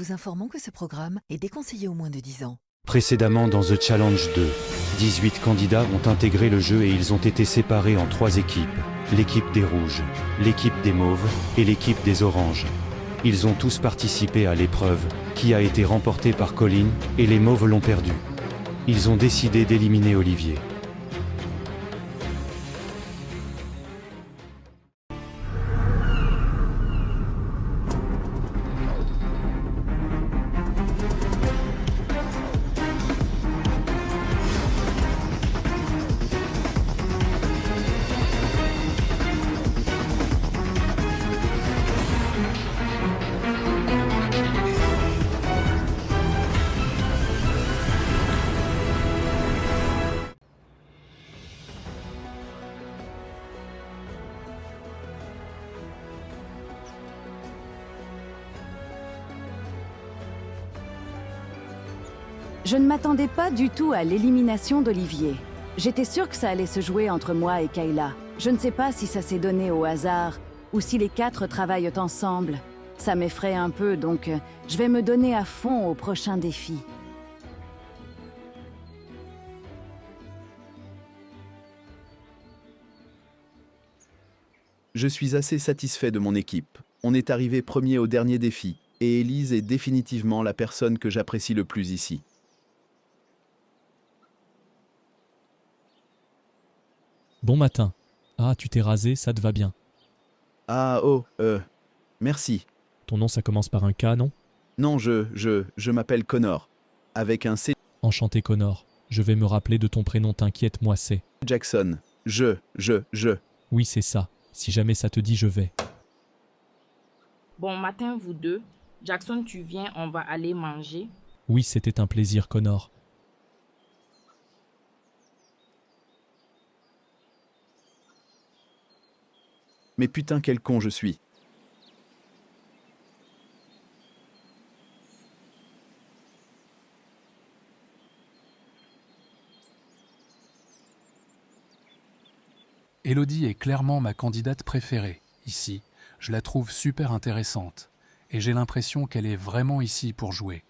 vous informons que ce programme est déconseillé aux moins de 10 ans. Précédemment dans The Challenge 2, 18 candidats ont intégré le jeu et ils ont été séparés en 3 équipes. L'équipe des rouges, l'équipe des mauves et l'équipe des oranges. Ils ont tous participé à l'épreuve, qui a été remportée par Colin, et les mauves l'ont perdue. Ils ont décidé d'éliminer Olivier. Je ne m'attendais pas du tout à l'élimination d'Olivier. J'étais sûre que ça allait se jouer entre moi et Kayla. Je ne sais pas si ça s'est donné au hasard ou si les 4 travaillent ensemble. Ça m'effraie un peu, donc je vais me donner à fond au prochain défi. Je suis assez satisfait de mon équipe. On est arrivé premier au dernier défi, et Élise est définitivement la personne que j'apprécie le plus ici. Bon matin. Ah, tu t'es rasé, ça te va bien. Ah, merci. Ton nom, ça commence par un K, non? Non, je m'appelle Connor. Avec un C. Enchanté, Connor. Je vais me rappeler de ton prénom, t'inquiète, moi c'est. Jackson. Oui, c'est ça. Si jamais ça te dit, je vais. Bon matin, vous deux. Jackson, tu viens, on va aller manger. Oui, c'était un plaisir, Connor. Mais putain, quel con je suis. Élodie est clairement ma candidate préférée, ici. Je la trouve super intéressante. Et j'ai l'impression qu'elle est vraiment ici pour jouer.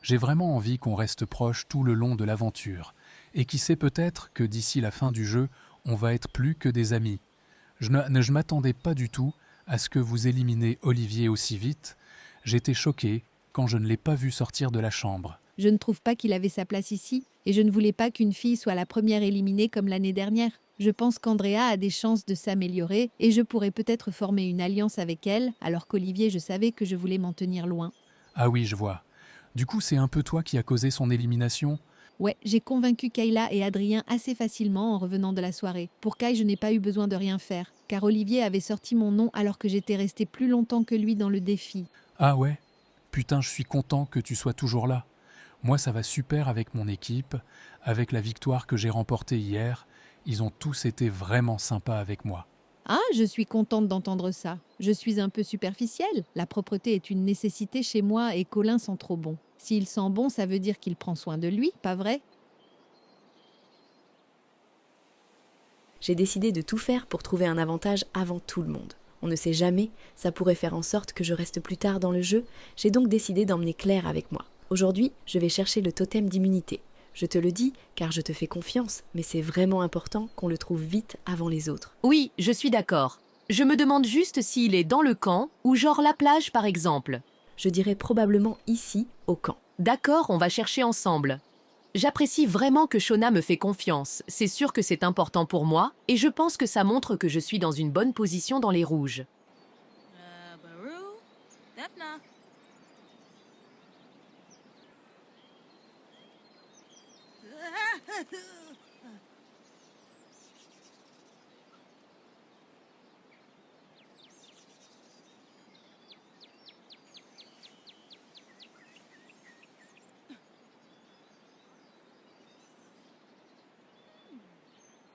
J'ai vraiment envie qu'on reste proche tout le long de l'aventure. Et qui sait peut-être que d'ici la fin du jeu, on va être plus que des amis. Je m'attendais pas du tout à ce que vous éliminez Olivier aussi vite. J'étais choqué quand je ne l'ai pas vu sortir de la chambre. Je ne trouve pas qu'il avait sa place ici, et je ne voulais pas qu'une fille soit la première éliminée comme l'année dernière. Je pense qu'Andrea a des chances de s'améliorer, et je pourrais peut-être former une alliance avec elle, alors qu'Olivier, je savais que je voulais m'en tenir loin. Ah oui, je vois. Du coup, c'est un peu toi qui as causé son élimination ? Ouais, j'ai convaincu Kayla et Adrien assez facilement en revenant de la soirée. Pour Kay, je n'ai pas eu besoin de rien faire, car Olivier avait sorti mon nom alors que j'étais restée plus longtemps que lui dans le défi. Ah ouais ? Putain, je suis content que tu sois toujours là. Moi, ça va super avec mon équipe, avec la victoire que j'ai remportée hier. Ils ont tous été vraiment sympas avec moi. Ah, je suis contente d'entendre ça. Je suis un peu superficielle. La propreté est une nécessité chez moi et Colin sent trop bon. S'il sent bon, ça veut dire qu'il prend soin de lui, pas vrai ? J'ai décidé de tout faire pour trouver un avantage avant tout le monde. On ne sait jamais, ça pourrait faire en sorte que je reste plus tard dans le jeu. J'ai donc décidé d'emmener Claire avec moi. Aujourd'hui, je vais chercher le totem d'immunité. Je te le dis, car je te fais confiance, mais c'est vraiment important qu'on le trouve vite avant les autres. Oui, je suis d'accord. Je me demande juste s'il est dans le camp ou genre la plage par exemple. Je dirais probablement ici, au camp. D'accord, on va chercher ensemble. J'apprécie vraiment que Shona me fait confiance. C'est sûr que c'est important pour moi et je pense que ça montre que je suis dans une bonne position dans les rouges.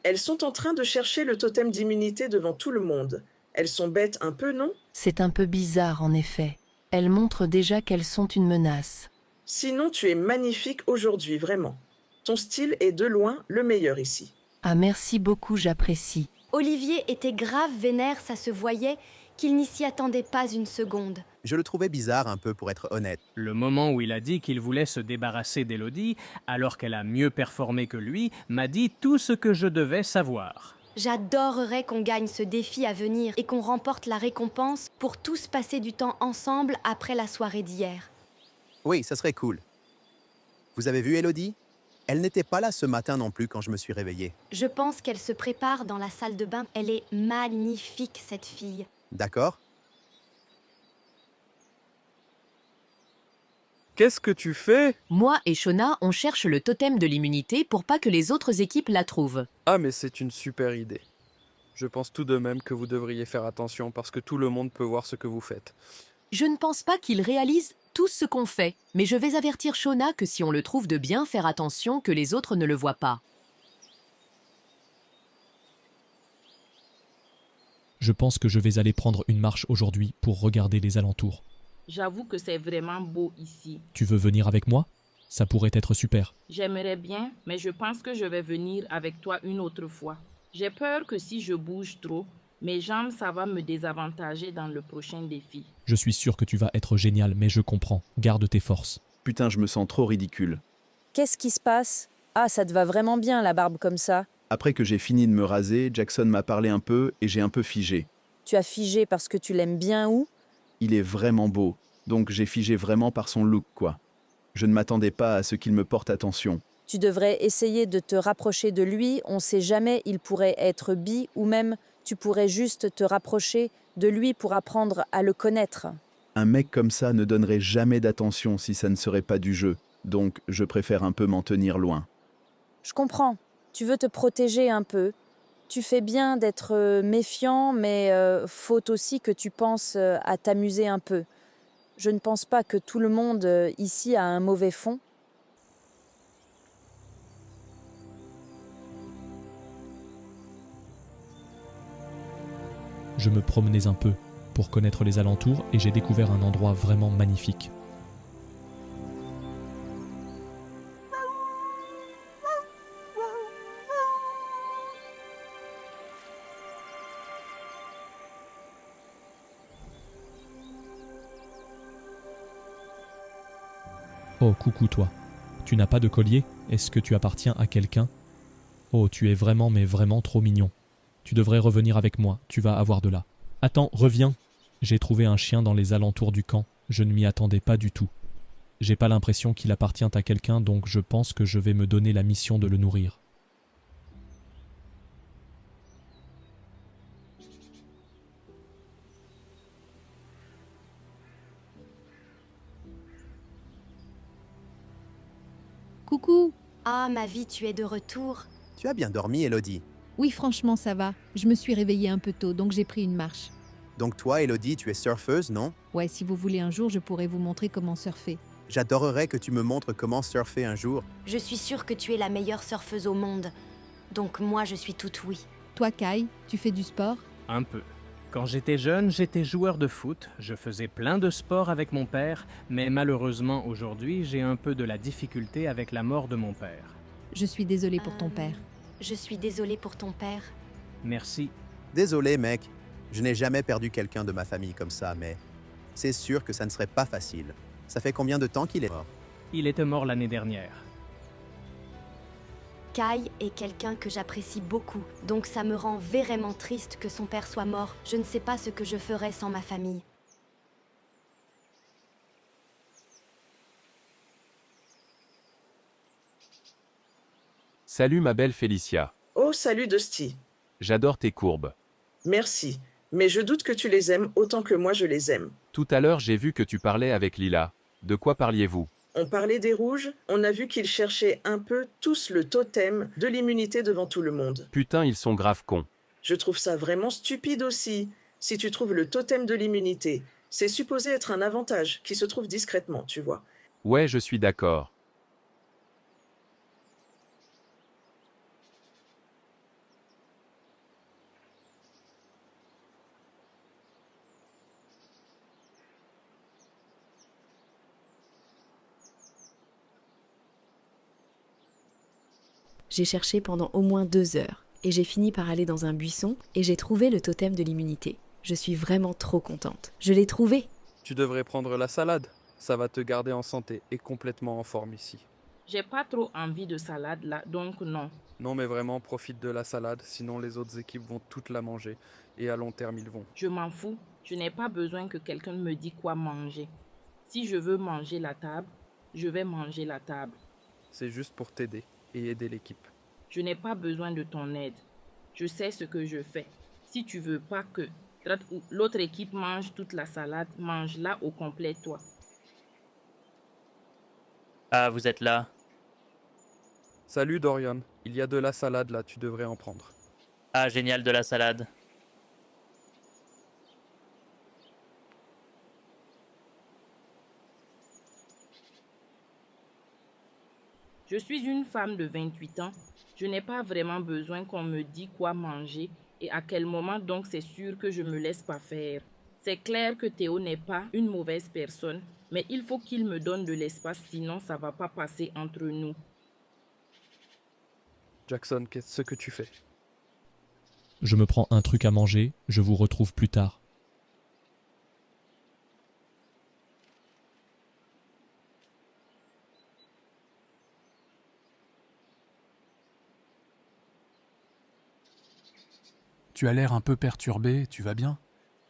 Elles sont en train de chercher le totem d'immunité devant tout le monde. Elles sont bêtes un peu, non? C'est un peu bizarre, en effet. Elles montrent déjà qu'elles sont une menace. Sinon, tu es magnifique aujourd'hui, vraiment. Ton style est de loin le meilleur ici. Ah, merci beaucoup, j'apprécie. Olivier était grave vénère, ça se voyait, qu'il n'y s'y attendait pas une seconde. Je le trouvais bizarre un peu pour être honnête. Le moment où il a dit qu'il voulait se débarrasser d'Élodie, alors qu'elle a mieux performé que lui, m'a dit tout ce que je devais savoir. J'adorerais qu'on gagne ce défi à venir et qu'on remporte la récompense pour tous passer du temps ensemble après la soirée d'hier. Oui, ça serait cool. Vous avez vu Élodie? Elle n'était pas là ce matin non plus quand je me suis réveillé. Je pense qu'elle se prépare dans la salle de bain. Elle est magnifique, cette fille. D'accord? Qu'est-ce que tu fais? Moi et Shona, on cherche le totem de l'immunité pour pas que les autres équipes la trouvent. Ah, mais c'est une super idée. Je pense tout de même que vous devriez faire attention parce que tout le monde peut voir ce que vous faites. Je ne pense pas qu'ils réalisent tout ce qu'on fait, mais je vais avertir Shona que si on le trouve de bien faire attention que les autres ne le voient pas. Je pense que je vais aller prendre une marche aujourd'hui pour regarder les alentours. J'avoue que c'est vraiment beau ici. Tu veux venir avec moi? Ça pourrait être super. J'aimerais bien, mais je pense que je vais venir avec toi une autre fois. J'ai peur que si je bouge trop, mes jambes, ça va me désavantager dans le prochain défi. Je suis sûr que tu vas être génial, mais je comprends. Garde tes forces. Putain, je me sens trop ridicule. Qu'est-ce qui se passe? Ah, ça te va vraiment bien, la barbe comme ça. Après que j'ai fini de me raser, Jackson m'a parlé un peu et j'ai un peu figé. Tu as figé parce que tu l'aimes bien ou? Il est vraiment beau, donc j'ai figé vraiment par son look, quoi. Je ne m'attendais pas à ce qu'il me porte attention. Tu devrais essayer de te rapprocher de lui, on sait jamais, il pourrait être bi ou même tu pourrais juste te rapprocher de lui pour apprendre à le connaître. Un mec comme ça ne donnerait jamais d'attention si ça ne serait pas du jeu, donc je préfère un peu m'en tenir loin. Je comprends, tu veux te protéger un peu. Tu fais bien d'être méfiant, mais faut aussi que tu penses à t'amuser un peu. Je ne pense pas que tout le monde ici a un mauvais fond. Je me promenais un peu pour connaître les alentours et j'ai découvert un endroit vraiment magnifique. Oh, coucou toi. Tu n'as pas de collier? Est-ce que tu appartiens à quelqu'un? Oh, tu es vraiment mais vraiment trop mignon. Tu devrais revenir avec moi, tu vas avoir de là. Attends, reviens. J'ai trouvé un chien dans les alentours du camp. Je ne m'y attendais pas du tout. J'ai pas l'impression qu'il appartient à quelqu'un, donc je pense que je vais me donner la mission de le nourrir. Coucou. Ah, ma vie, tu es de retour. Tu as bien dormi, Élodie? Oui, franchement, ça va. Je me suis réveillée un peu tôt, donc j'ai pris une marche. Donc toi, Élodie, tu es surfeuse, non? Ouais, si vous voulez un jour, je pourrais vous montrer comment surfer. J'adorerais que tu me montres comment surfer un jour. Je suis sûre que tu es la meilleure surfeuse au monde. Donc moi, je suis toute oui. Toi, Kai, tu fais du sport? Un peu. Quand j'étais jeune, j'étais joueur de foot. Je faisais plein de sports avec mon père, mais malheureusement aujourd'hui, j'ai un peu de la difficulté avec la mort de mon père. Je suis désolée pour ton père. Je suis désolée pour ton père. Merci. Désolé, mec. Je n'ai jamais perdu quelqu'un de ma famille comme ça, mais c'est sûr que ça ne serait pas facile. Ça fait combien de temps qu'il est mort? Il était mort l'année dernière. Kai est quelqu'un que j'apprécie beaucoup, donc ça me rend vraiment triste que son père soit mort. Je ne sais pas ce que je ferais sans ma famille. Salut ma belle Félicia. Oh, salut Dusty. J'adore tes courbes. Merci, mais je doute que tu les aimes autant que moi je les aime. Tout à l'heure j'ai vu que tu parlais avec Lila. De quoi parliez-vous? On parlait des rouges, on a vu qu'ils cherchaient un peu tous le totem de l'immunité devant tout le monde. Putain, ils sont grave cons. Je trouve ça vraiment stupide aussi. Si tu trouves le totem de l'immunité, c'est supposé être un avantage qui se trouve discrètement, tu vois. Ouais, je suis d'accord. J'ai cherché pendant au moins 2 heures et j'ai fini par aller dans un buisson et j'ai trouvé le totem de l'immunité. Je suis vraiment trop contente. Je l'ai trouvé. Tu devrais prendre la salade. Ça va te garder en santé et complètement en forme ici. J'ai pas trop envie de salade là, donc non. Non mais vraiment, profite de la salade, sinon les autres équipes vont toutes la manger. Et à long terme, ils vont. Je m'en fous. Je n'ai pas besoin que quelqu'un me dise quoi manger. Si je veux manger la table, je vais manger la table. C'est juste pour t'aider et aider l'équipe. Je n'ai pas besoin de ton aide. Je sais ce que je fais. Si tu veux pas que l'autre équipe mange toute la salade, mange-la au complet toi. Ah, vous êtes là. Salut Dorian, il y a de la salade là, tu devrais en prendre. Ah, génial, de la salade. Je suis une femme de 28 ans. Je n'ai pas vraiment besoin qu'on me dise quoi manger et à quel moment, donc c'est sûr que je me laisse pas faire. C'est clair que Théo n'est pas une mauvaise personne, mais il faut qu'il me donne de l'espace, sinon ça va pas passer entre nous. Jackson, qu'est-ce que tu fais? Je me prends un truc à manger, je vous retrouve plus tard. Tu as l'air un peu perturbé, tu vas bien?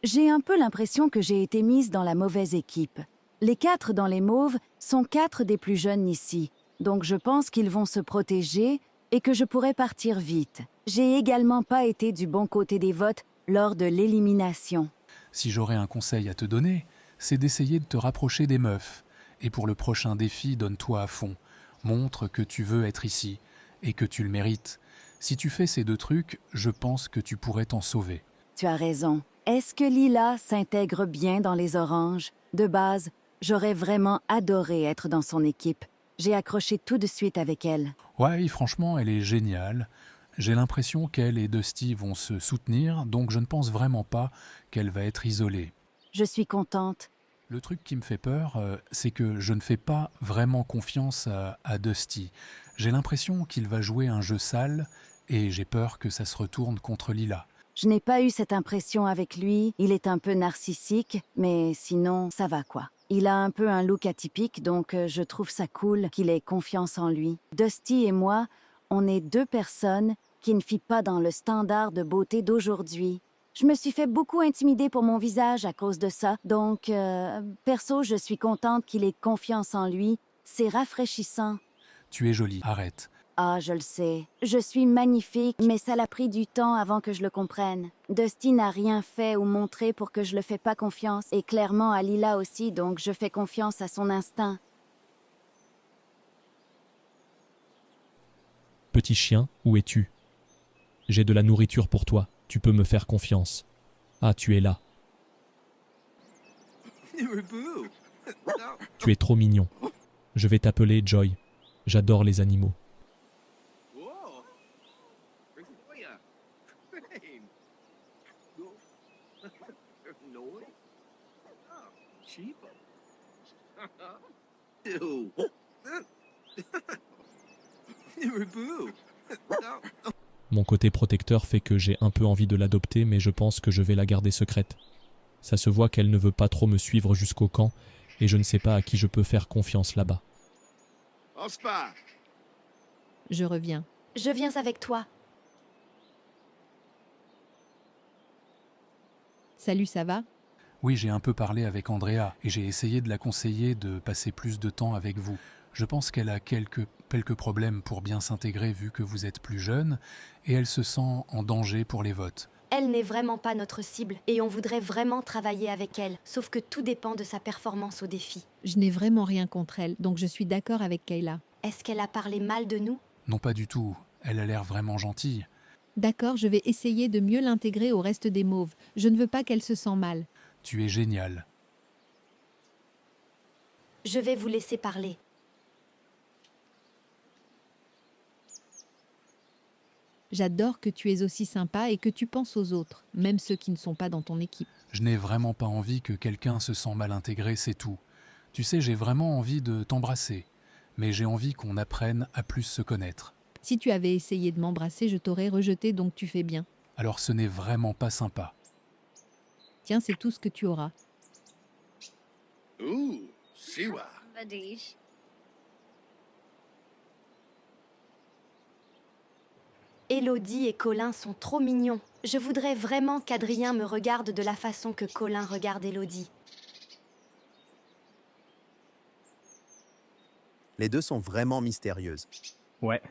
J'ai un peu l'impression que j'ai été mise dans la mauvaise équipe. Les 4 dans les mauves sont 4 des plus jeunes ici, donc je pense qu'ils vont se protéger et que je pourrai partir vite. J'ai également pas été du bon côté des votes lors de l'élimination. Si j'aurais un conseil à te donner, c'est d'essayer de te rapprocher des meufs. Et pour le prochain défi, donne-toi à fond. Montre que tu veux être ici et que tu le mérites. Si tu fais ces 2 trucs, je pense que tu pourrais t'en sauver. Tu as raison. Est-ce que Lila s'intègre bien dans les oranges? De base, j'aurais vraiment adoré être dans son équipe. J'ai accroché tout de suite avec elle. Ouais, franchement, elle est géniale. J'ai l'impression qu'elle et Dusty vont se soutenir, donc je ne pense vraiment pas qu'elle va être isolée. Je suis contente. Le truc qui me fait peur, c'est que je ne fais pas vraiment confiance à Dusty. J'ai l'impression qu'il va jouer un jeu sale et j'ai peur que ça se retourne contre Lila. Je n'ai pas eu cette impression avec lui. Il est un peu narcissique, mais sinon, ça va quoi. Il a un peu un look atypique, donc je trouve ça cool qu'il ait confiance en lui. Dusty et moi, on est 2 personnes qui ne fit pas dans le standard de beauté d'aujourd'hui. Je me suis fait beaucoup intimider pour mon visage à cause de ça, donc perso, je suis contente qu'il ait confiance en lui. C'est rafraîchissant. Tu es jolie, arrête. Ah, je le sais. Je suis magnifique, mais ça l'a pris du temps avant que je le comprenne. Dusty n'a rien fait ou montré pour que je le fais pas confiance, et clairement à Lila aussi, donc je fais confiance à son instinct. Petit chien, où es-tu? J'ai de la nourriture pour toi, tu peux me faire confiance. Ah, tu es là. Tu es trop mignon. Je vais t'appeler Joy. J'adore les animaux. Mon côté protecteur fait que j'ai un peu envie de l'adopter, mais je pense que je vais la garder secrète. Ça se voit qu'elle ne veut pas trop me suivre jusqu'au camp, et je ne sais pas à qui je peux faire confiance là-bas. Je reviens. Je viens avec toi. Salut, ça va? Oui, j'ai un peu parlé avec Andrea et j'ai essayé de la conseiller de passer plus de temps avec vous. Je pense qu'elle a quelques problèmes pour bien s'intégrer vu que vous êtes plus jeune et elle se sent en danger pour les votes. Elle n'est vraiment pas notre cible et on voudrait vraiment travailler avec elle, sauf que tout dépend de sa performance au défi. Je n'ai vraiment rien contre elle, donc je suis d'accord avec Kayla. Est-ce qu'elle a parlé mal de nous? Non, pas du tout. Elle a l'air vraiment gentille. D'accord, je vais essayer de mieux l'intégrer au reste des mauves. Je ne veux pas qu'elle se sente mal. Tu es génial. Je vais vous laisser parler. J'adore que tu es aussi sympa et que tu penses aux autres, même ceux qui ne sont pas dans ton équipe. Je n'ai vraiment pas envie que quelqu'un se sente mal intégré, c'est tout. Tu sais, j'ai vraiment envie de t'embrasser, mais j'ai envie qu'on apprenne à plus se connaître. Si tu avais essayé de m'embrasser, je t'aurais rejeté, donc tu fais bien. Alors ce n'est vraiment pas sympa. Tiens, c'est tout ce que tu auras. Ooh, Siwa. Élodie et Colin sont trop mignons. Je voudrais vraiment qu'Adrien me regarde de la façon que Colin regarde Élodie. Les deux sont vraiment mystérieuses. Ouais.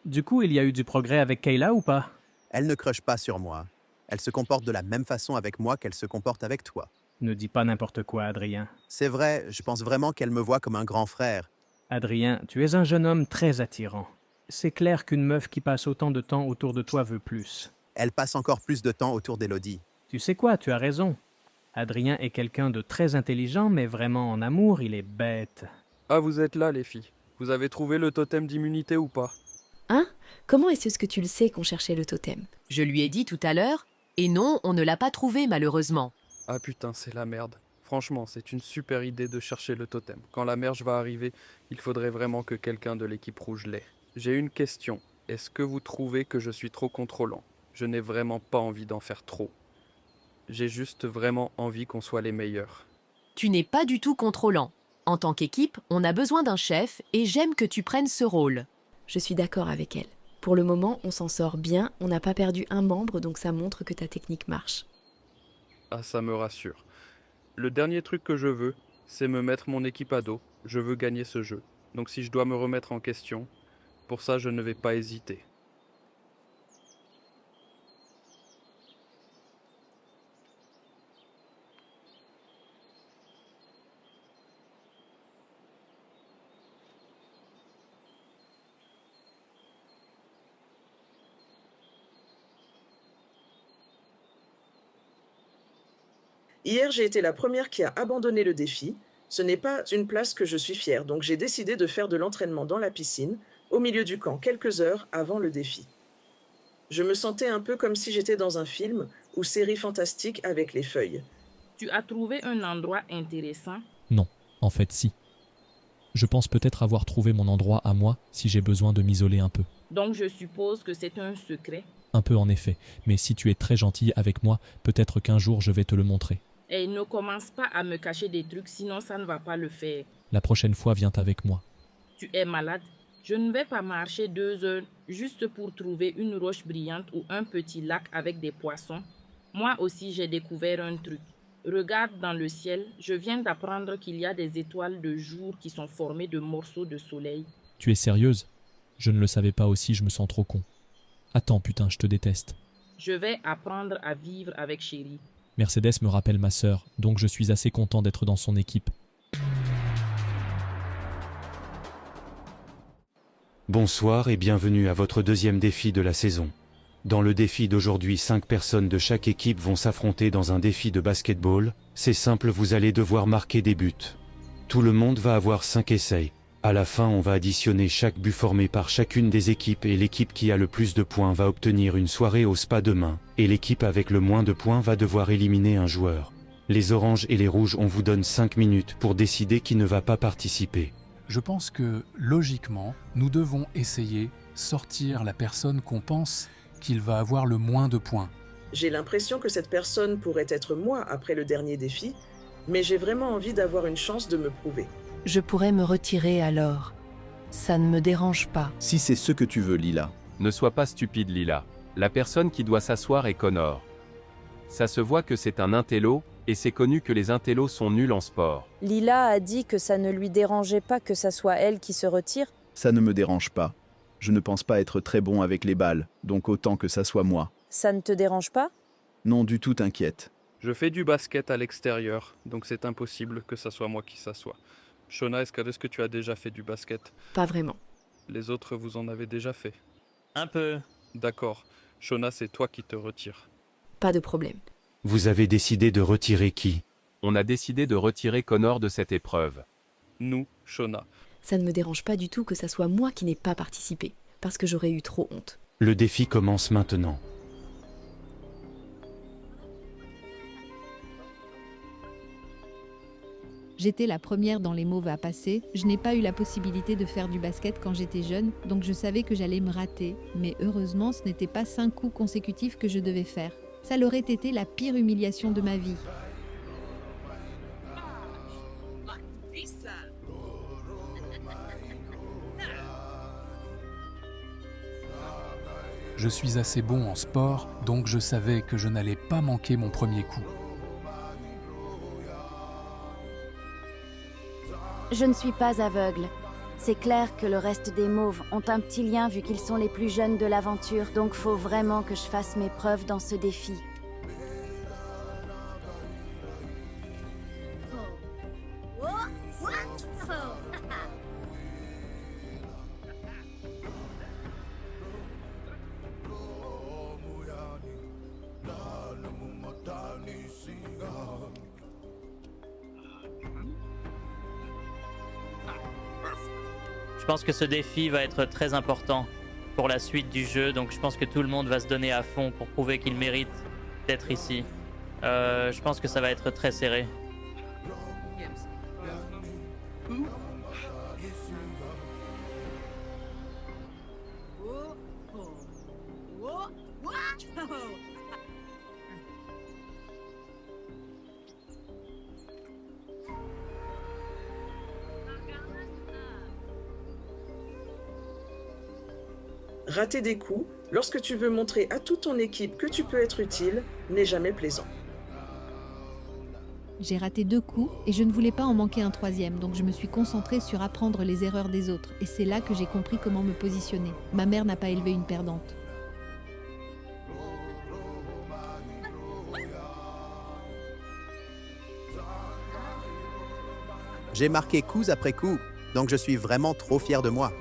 Du coup, il y a eu du progrès avec Kayla ou pas? Elle ne crush pas sur moi. Elle se comporte de la même façon avec moi qu'elle se comporte avec toi. Ne dis pas n'importe quoi, Adrien. C'est vrai, je pense vraiment qu'elle me voit comme un grand frère. Adrien, tu es un jeune homme très attirant. C'est clair qu'une meuf qui passe autant de temps autour de toi veut plus. Elle passe encore plus de temps autour d'Élodie. Tu sais quoi, tu as raison. Adrien est quelqu'un de très intelligent, mais vraiment en amour, il est bête. Ah, vous êtes là, les filles. Vous avez trouvé le totem d'immunité ou pas? Hein? Comment est-ce que tu le sais qu'on cherchait le totem? Je lui ai dit tout à l'heure, et non, on ne l'a pas trouvé malheureusement. Ah putain, c'est la merde. Franchement, c'est une super idée de chercher le totem. Quand la merge va arriver, il faudrait vraiment que quelqu'un de l'équipe rouge l'ait. J'ai une question. Est-ce que vous trouvez que je suis trop contrôlant? Je n'ai vraiment pas envie d'en faire trop. J'ai juste vraiment envie qu'on soit les meilleurs. Tu n'es pas du tout contrôlant. En tant qu'équipe, on a besoin d'un chef et j'aime que tu prennes ce rôle. Je suis d'accord avec elle. Pour le moment, on s'en sort bien, on n'a pas perdu un membre, donc ça montre que ta technique marche. Ah, ça me rassure. Le dernier truc que je veux, c'est me mettre mon équipe à dos. Je veux gagner ce jeu. Donc si je dois me remettre en question, pour ça je ne vais pas hésiter. Hier, j'ai été la première qui a abandonné le défi. Ce n'est pas une place que je suis fière, donc j'ai décidé de faire de l'entraînement dans la piscine, au milieu du camp, quelques heures avant le défi. Je me sentais un peu comme si j'étais dans un film ou série fantastique avec les feuilles. Tu as trouvé un endroit intéressant? Non, en fait si. Je pense peut-être avoir trouvé mon endroit à moi si j'ai besoin de m'isoler un peu. Donc je suppose que c'est un secret? Un peu en effet, mais si tu es très gentille avec moi, peut-être qu'un jour je vais te le montrer. Et ne commence pas à me cacher des trucs, sinon ça ne va pas le faire. La prochaine fois, viens avec moi. Tu es malade? Je ne vais pas marcher 2 heures juste pour trouver une roche brillante ou un petit lac avec des poissons. Moi aussi, j'ai découvert un truc. Regarde dans le ciel, je viens d'apprendre qu'il y a des étoiles de jour qui sont formées de morceaux de soleil. Tu es sérieuse? Je ne le savais pas aussi, je me sens trop con. Attends, putain, je te déteste. Je vais apprendre à vivre avec Chérie. Mercedes me rappelle ma sœur, donc je suis assez content d'être dans son équipe. Bonsoir et bienvenue à votre deuxième défi de la saison. Dans le défi d'aujourd'hui, 5 personnes de chaque équipe vont s'affronter dans un défi de basketball. C'est simple, vous allez devoir marquer des buts. Tout le monde va avoir 5 essais. À la fin, on va additionner chaque but formé par chacune des équipes et l'équipe qui a le plus de points va obtenir une soirée au spa demain. Et l'équipe avec le moins de points va devoir éliminer un joueur. Les oranges et les rouges, on vous donne 5 minutes pour décider qui ne va pas participer. Je pense que, logiquement, nous devons essayer sortir la personne qu'on pense qu'il va avoir le moins de points. J'ai l'impression que cette personne pourrait être moi après le dernier défi, mais j'ai vraiment envie d'avoir une chance de me prouver. Je pourrais me retirer alors. Ça ne me dérange pas. Si c'est ce que tu veux, Lila. Ne sois pas stupide, Lila. La personne qui doit s'asseoir est Connor. Ça se voit que c'est un intello, et c'est connu que les intellos sont nuls en sport. Lila a dit que ça ne lui dérangeait pas que ça soit elle qui se retire. Ça ne me dérange pas. Je ne pense pas être très bon avec les balles, donc autant que ça soit moi. Ça ne te dérange pas? Non du tout, t'inquiète. Je fais du basket à l'extérieur, donc c'est impossible que ça soit moi qui s'assoie. Shona, est-ce que tu as déjà fait du basket? Pas vraiment. Les autres, vous en avez déjà fait? Un peu. D'accord. Shona, c'est toi qui te retires. Pas de problème. Vous avez décidé de retirer qui? On a décidé de retirer Connor de cette épreuve. Nous, Shona. Ça ne me dérange pas du tout que ça soit moi qui n'ai pas participé, parce que j'aurais eu trop honte. Le défi commence maintenant. J'étais la première dans les mauves à passer. Je n'ai pas eu la possibilité de faire du basket quand j'étais jeune, donc je savais que j'allais me rater. Mais heureusement, ce n'était pas 5 coups consécutifs que je devais faire. Ça l'aurait été la pire humiliation de ma vie. Je suis assez bon en sport, donc je savais que je n'allais pas manquer mon premier coup. Je ne suis pas aveugle. C'est clair que le reste des mauves ont un petit lien vu qu'ils sont les plus jeunes de l'aventure, donc faut vraiment que je fasse mes preuves dans ce défi. Je pense que ce défi va être très important pour la suite du jeu, donc je pense que tout le monde va se donner à fond pour prouver qu'il mérite d'être ici. Je pense que ça va être très serré. Rater des coups, lorsque tu veux montrer à toute ton équipe que tu peux être utile, n'est jamais plaisant. J'ai raté 2 coups et je ne voulais pas en manquer un 3e, donc je me suis concentrée sur apprendre les erreurs des autres. Et c'est là que j'ai compris comment me positionner. Ma mère n'a pas élevé une perdante. J'ai marqué coups après coups, donc je suis vraiment trop fier de moi.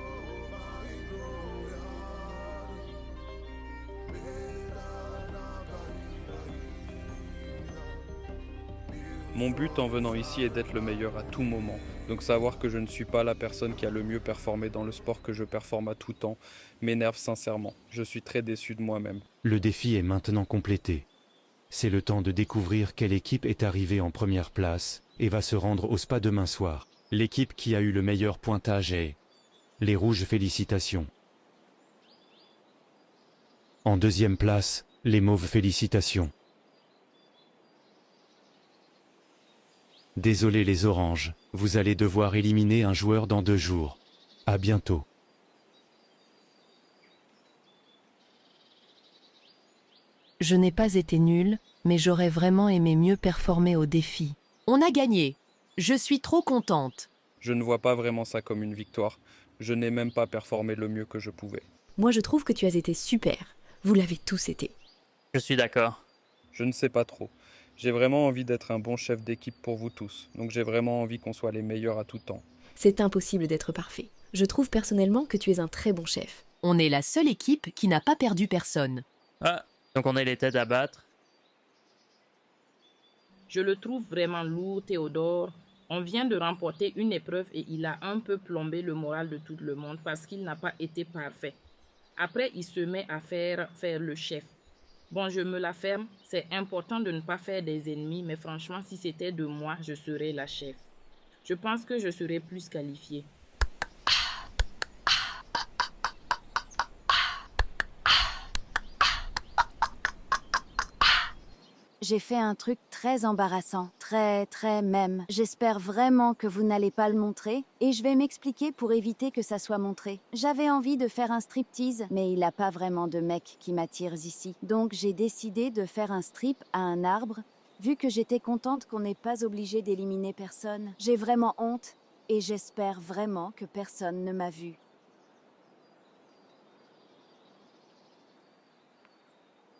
Mon but en venant ici est d'être le meilleur à tout moment. Donc savoir que je ne suis pas la personne qui a le mieux performé dans le sport que je performe à tout temps m'énerve sincèrement. Je suis très déçu de moi-même. Le défi est maintenant complété. C'est le temps de découvrir quelle équipe est arrivée en première place et va se rendre au spa demain soir. L'équipe qui a eu le meilleur pointage est les Rouges, félicitations. En deuxième place, les Mauves, félicitations. Désolé les Oranges, vous allez devoir éliminer un joueur dans 2 jours. À bientôt. Je n'ai pas été nulle, mais j'aurais vraiment aimé mieux performer au défi. On a gagné. Je suis trop contente. Je ne vois pas vraiment ça comme une victoire. Je n'ai même pas performé le mieux que je pouvais. Moi, je trouve que tu as été super. Vous l'avez tous été. Je suis d'accord. Je ne sais pas trop. J'ai vraiment envie d'être un bon chef d'équipe pour vous tous, donc j'ai vraiment envie qu'on soit les meilleurs à tout temps. C'est impossible d'être parfait. Je trouve personnellement que tu es un très bon chef. On est la seule équipe qui n'a pas perdu personne. Ah, donc on est les têtes à battre. Je le trouve vraiment lourd, Théodore. On vient de remporter une épreuve et il a un peu plombé le moral de tout le monde parce qu'il n'a pas été parfait. Après, il se met à faire le chef. Bon, je me la ferme. C'est important de ne pas faire des ennemis, mais franchement, si c'était de moi, je serais la chef. Je pense que je serais plus qualifiée. J'ai fait un truc très embarrassant, très même. J'espère vraiment que vous n'allez pas le montrer et je vais m'expliquer pour éviter que ça soit montré. J'avais envie de faire un striptease, mais il n'a pas vraiment de mec qui m'attire ici. Donc j'ai décidé de faire un strip à un arbre, vu que j'étais contente qu'on n'est pas obligé d'éliminer personne. J'ai vraiment honte et j'espère vraiment que personne ne m'a vue.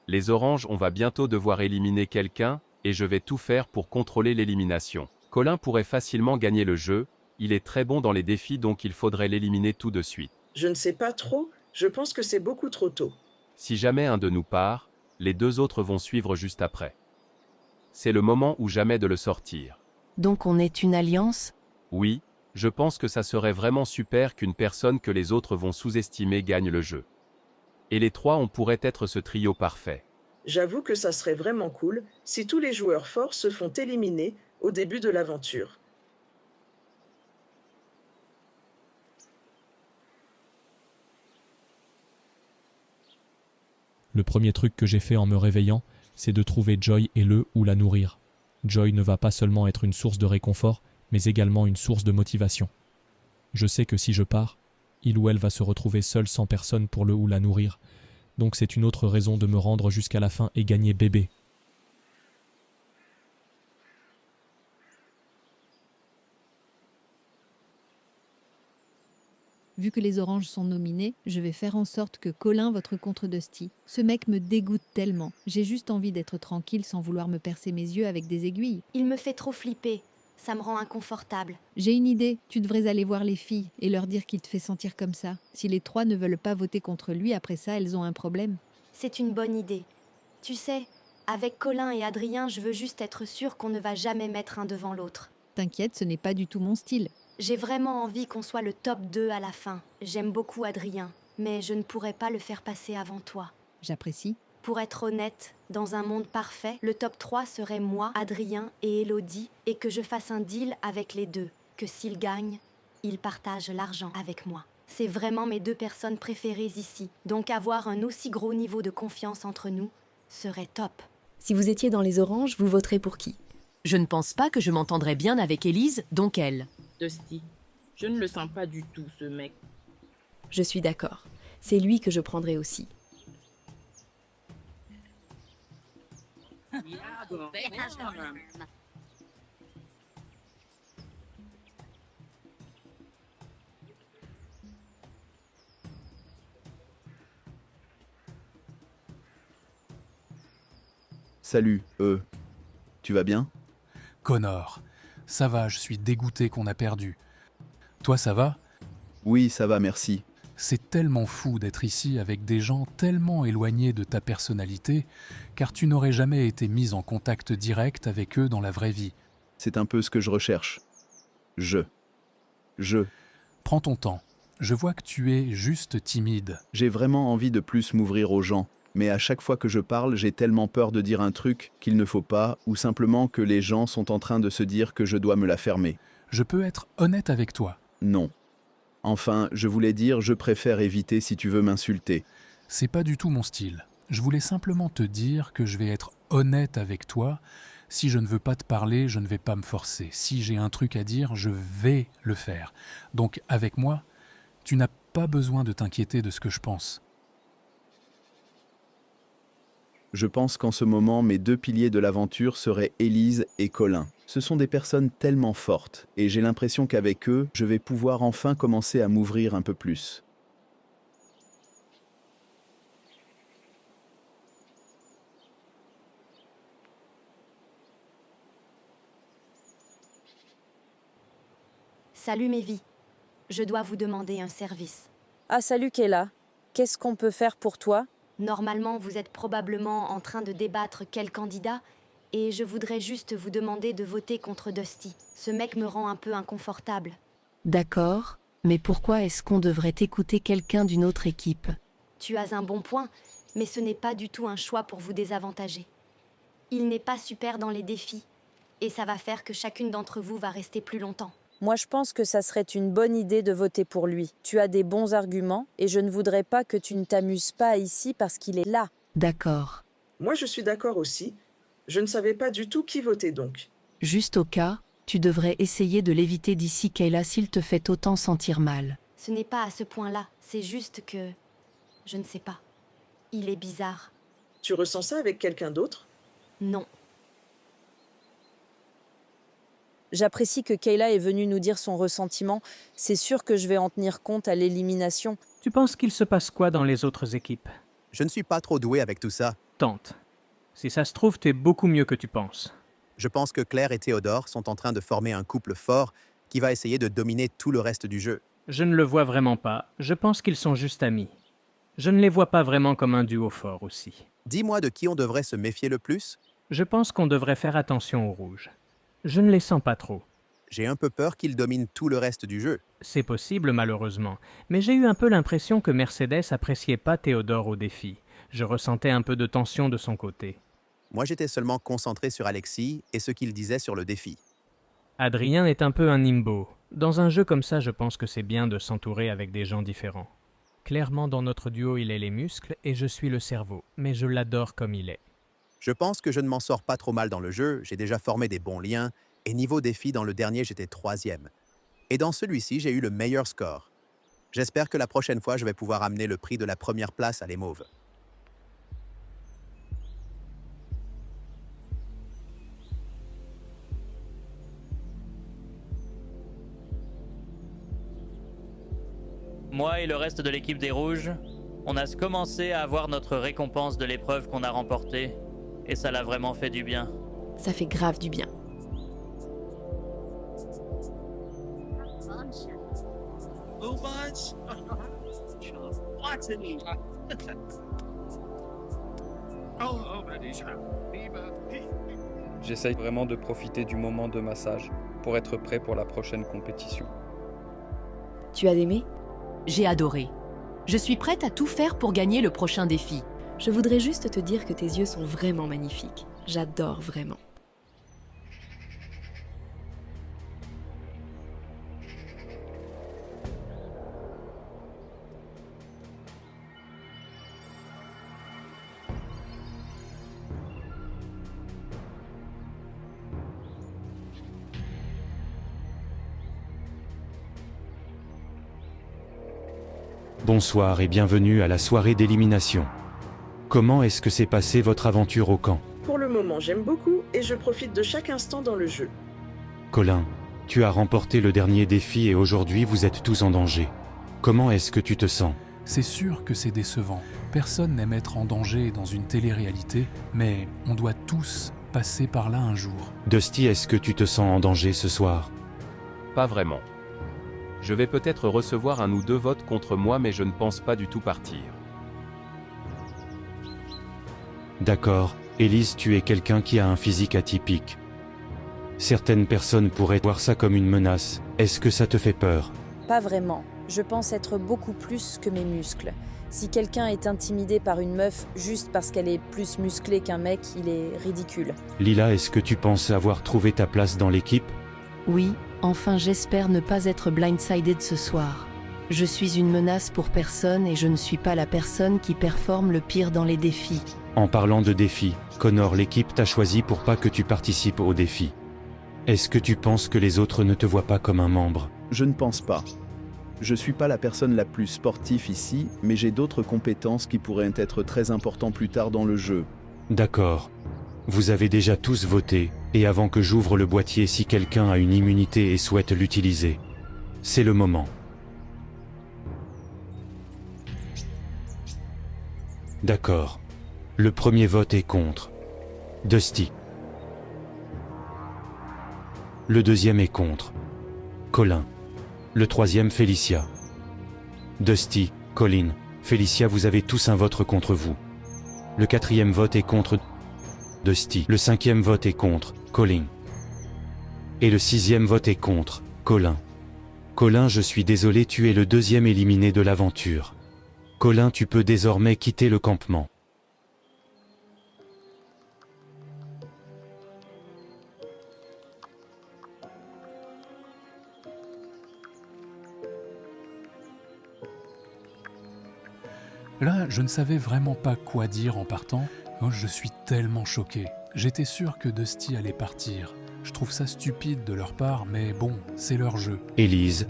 Les Oranges, on va bientôt devoir éliminer quelqu'un, et je vais tout faire pour contrôler l'élimination. Colin pourrait facilement gagner le jeu, il est très bon dans les défis donc il faudrait l'éliminer tout de suite. Je ne sais pas trop, je pense que c'est beaucoup trop tôt. Si jamais un de nous part, les 2 autres vont suivre juste après. C'est le moment ou jamais de le sortir. Donc on est une alliance? Oui, je pense que ça serait vraiment super qu'une personne que les autres vont sous-estimer gagne le jeu. Et les 3 on pourrait être ce trio parfait. J'avoue que ça serait vraiment cool si tous les joueurs forts se font éliminer au début de l'aventure. Le premier truc que j'ai fait en me réveillant, c'est de trouver Joy et le ou la nourrir. Joy ne va pas seulement être une source de réconfort, mais également une source de motivation. Je sais que si je pars, il ou elle va se retrouver seul sans personne pour le ou la nourrir, donc c'est une autre raison de me rendre jusqu'à la fin et gagner bébé. Vu que les oranges sont nominés, je vais faire en sorte que Colin vote contre Dusty. Ce mec me dégoûte tellement. J'ai juste envie d'être tranquille sans vouloir me percer mes yeux avec des aiguilles. Il me fait trop flipper. Ça me rend inconfortable. J'ai une idée. Tu devrais aller voir les filles et leur dire qu'il te fait sentir comme ça. Si les 3 ne veulent pas voter contre lui, après ça, elles ont un problème. C'est une bonne idée. Tu sais, avec Colin et Adrien, je veux juste être sûre qu'on ne va jamais mettre un devant l'autre. T'inquiète, ce n'est pas du tout mon style. J'ai vraiment envie qu'on soit le top 2 à la fin. J'aime beaucoup Adrien, mais je ne pourrais pas le faire passer avant toi. J'apprécie. Pour être honnête, dans un monde parfait, le top 3 serait moi, Adrien et Elodie, et que je fasse un deal avec les deux, que s'ils gagnent, ils partagent l'argent avec moi. C'est vraiment mes 2 personnes préférées ici, donc avoir un aussi gros niveau de confiance entre nous serait top. Si vous étiez dans les oranges, vous voterez pour qui? Je ne pense pas que je m'entendrais bien avec Élise, donc elle. Dusty, je ne le sens pas du tout, ce mec. Je suis d'accord. C'est lui que je prendrai aussi. Salut, tu vas bien? Connor, ça va, je suis dégoûté qu'on a perdu. Toi, ça va? Oui, ça va, merci. C'est tellement fou d'être ici avec des gens tellement éloignés de ta personnalité, car tu n'aurais jamais été mis en contact direct avec eux dans la vraie vie. C'est un peu ce que je recherche. Je. Prends ton temps. Je vois que tu es juste timide. J'ai vraiment envie de plus m'ouvrir aux gens, mais à chaque fois que je parle, j'ai tellement peur de dire un truc qu'il ne faut pas, ou simplement que les gens sont en train de se dire que je dois me la fermer. Je peux être honnête avec toi. Non. Enfin, je voulais dire, je préfère éviter si tu veux m'insulter. C'est pas du tout mon style. Je voulais simplement te dire que je vais être honnête avec toi. Si je ne veux pas te parler, je ne vais pas me forcer. Si j'ai un truc à dire, je vais le faire. Donc, avec moi, tu n'as pas besoin de t'inquiéter de ce que je pense. Je pense qu'en ce moment, mes 2 piliers de l'aventure seraient Élise et Colin. Ce sont des personnes tellement fortes, et j'ai l'impression qu'avec eux, je vais pouvoir enfin commencer à m'ouvrir un peu plus. Salut mes vies. Je dois vous demander un service. Ah salut Kayla. Qu'est-ce qu'on peut faire pour toi? Normalement, vous êtes probablement en train de débattre quel candidat, et je voudrais juste vous demander de voter contre Dusty. Ce mec me rend un peu inconfortable. D'accord, mais pourquoi est-ce qu'on devrait écouter quelqu'un d'une autre équipe? Tu as un bon point, mais ce n'est pas du tout un choix pour vous désavantager. Il n'est pas super dans les défis, et ça va faire que chacune d'entre vous va rester plus longtemps. Moi je pense que ça serait une bonne idée de voter pour lui. Tu as des bons arguments, et je ne voudrais pas que tu ne t'amuses pas ici parce qu'il est là. D'accord. Moi, je suis d'accord aussi. Je ne savais pas du tout qui voter donc. Juste au cas, tu devrais essayer de l'éviter d'ici, Kayla, s'il te fait autant sentir mal. Ce n'est pas à ce point-là, c'est juste que... Je ne sais pas. Il est bizarre. Tu ressens ça avec quelqu'un d'autre? Non. J'apprécie que Kayla est venue nous dire son ressentiment. C'est sûr que je vais en tenir compte à l'élimination. Tu penses qu'il se passe quoi dans les autres équipes? Je ne suis pas trop doué avec tout ça. Tente. Si ça se trouve, tu es beaucoup mieux que tu penses. Je pense que Claire et Théodore sont en train de former un couple fort qui va essayer de dominer tout le reste du jeu. Je ne le vois vraiment pas. Je pense qu'ils sont juste amis. Je ne les vois pas vraiment comme un duo fort aussi. Dis-moi de qui on devrait se méfier le plus? Je pense qu'on devrait faire attention aux rouges. Je ne les sens pas trop. J'ai un peu peur qu'ils dominent tout le reste du jeu. C'est possible malheureusement, mais j'ai eu un peu l'impression que Mercedes appréciait pas Théodore au défi. Je ressentais un peu de tension de son côté. Moi, j'étais seulement concentré sur Alexis et ce qu'il disait sur le défi. Adrien est un peu un nimbo. Dans un jeu comme ça, je pense que c'est bien de s'entourer avec des gens différents. Clairement, dans notre duo, il est les muscles et je suis le cerveau, mais je l'adore comme il est. Je pense que je ne m'en sors pas trop mal dans le jeu, j'ai déjà formé des bons liens, et niveau défi, dans le dernier, j'étais 3e. Et dans celui-ci, j'ai eu le meilleur score. J'espère que la prochaine fois, je vais pouvoir amener le prix de la première place à les mauves. Moi et le reste de l'équipe des Rouges, on a commencé à avoir notre récompense de l'épreuve qu'on a remportée. Et ça l'a vraiment fait du bien. Ça fait grave du bien. J'essaye vraiment de profiter du moment de massage pour être prêt pour la prochaine compétition. Tu as aimé? J'ai adoré. Je suis prête à tout faire pour gagner le prochain défi. Je voudrais juste te dire que tes yeux sont vraiment magnifiques. J'adore vraiment. Bonsoir et bienvenue à la soirée d'élimination. Comment est-ce que s'est passée votre aventure au camp? Pour le moment, j'aime beaucoup et je profite de chaque instant dans le jeu. Colin, tu as remporté le dernier défi et aujourd'hui vous êtes tous en danger. Comment est-ce que tu te sens? C'est sûr que c'est décevant. Personne n'aime être en danger dans une télé-réalité, mais on doit tous passer par là un jour. Dusty, est-ce que tu te sens en danger ce soir? Pas vraiment. Je vais peut-être recevoir 1 ou 2 votes contre moi, mais je ne pense pas du tout partir. D'accord, Elise, tu es quelqu'un qui a un physique atypique. Certaines personnes pourraient voir ça comme une menace. Est-ce que ça te fait peur? Pas vraiment. Je pense être beaucoup plus que mes muscles. Si quelqu'un est intimidé par une meuf juste parce qu'elle est plus musclée qu'un mec, il est ridicule. Lila, est-ce que tu penses avoir trouvé ta place dans l'équipe? Oui, enfin j'espère ne pas être blindsided ce soir. Je suis une menace pour personne et je ne suis pas la personne qui performe le pire dans les défis. En parlant de défis, Connor, l'équipe t'a choisi pour pas que tu participes au défi. Est-ce que tu penses que les autres ne te voient pas comme un membre? Je ne pense pas. Je suis pas la personne la plus sportive ici, mais j'ai d'autres compétences qui pourraient être très importantes plus tard dans le jeu. D'accord. Vous avez déjà tous voté, et avant que j'ouvre le boîtier, si quelqu'un a une immunité et souhaite l'utiliser, c'est le moment. D'accord. Le premier vote est contre Dusty. Le deuxième est contre Colin. Le troisième, Felicia. Dusty, Colin, Felicia, vous avez tous un vote contre vous. Le quatrième vote est contre Dusty. Le cinquième vote est contre Colin. Et le sixième vote est contre Colin. Colin, je suis désolé, tu es le deuxième éliminé de l'aventure. Colin, tu peux désormais quitter le campement. Là, je ne savais vraiment pas quoi dire en partant. Oh, je suis tellement choqué. J'étais sûr que Dusty allait partir. Je trouve ça stupide de leur part, mais bon, c'est leur jeu. Elise,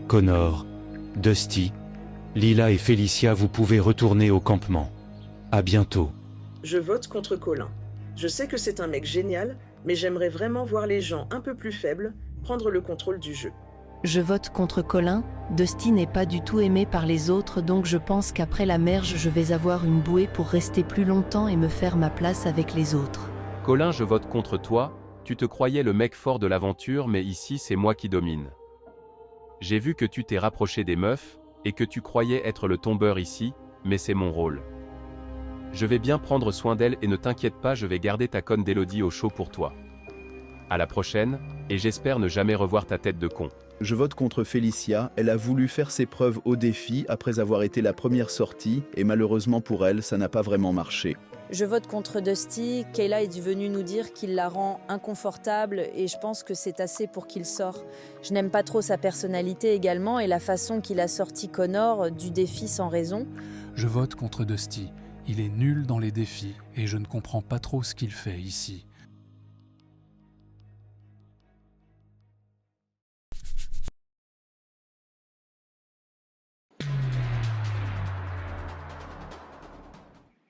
Connor, Dusty, Lila et Felicia, vous pouvez retourner au campement. À bientôt. Je vote contre Colin. Je sais que c'est un mec génial, mais j'aimerais vraiment voir les gens un peu plus faibles prendre le contrôle du jeu. Je vote contre Colin. Dusty n'est pas du tout aimé par les autres, donc je pense qu'après la merge, je vais avoir une bouée pour rester plus longtemps et me faire ma place avec les autres. Colin, je vote contre toi. Tu te croyais le mec fort de l'aventure, mais ici c'est moi qui domine. J'ai vu que tu t'es rapproché des meufs, et que tu croyais être le tombeur ici, mais c'est mon rôle. Je vais bien prendre soin d'elle et ne t'inquiète pas, je vais garder ta conne d'Elodie au chaud pour toi. À la prochaine, et j'espère ne jamais revoir ta tête de con. Je vote contre Felicia, elle a voulu faire ses preuves au défi après avoir été la première sortie, et malheureusement pour elle, ça n'a pas vraiment marché. Je vote contre Dusty. Kayla est venue nous dire qu'il la rend inconfortable et je pense que c'est assez pour qu'il sorte. Je n'aime pas trop sa personnalité également et la façon qu'il a sorti Connor du défi sans raison. Je vote contre Dusty. Il est nul dans les défis et je ne comprends pas trop ce qu'il fait ici.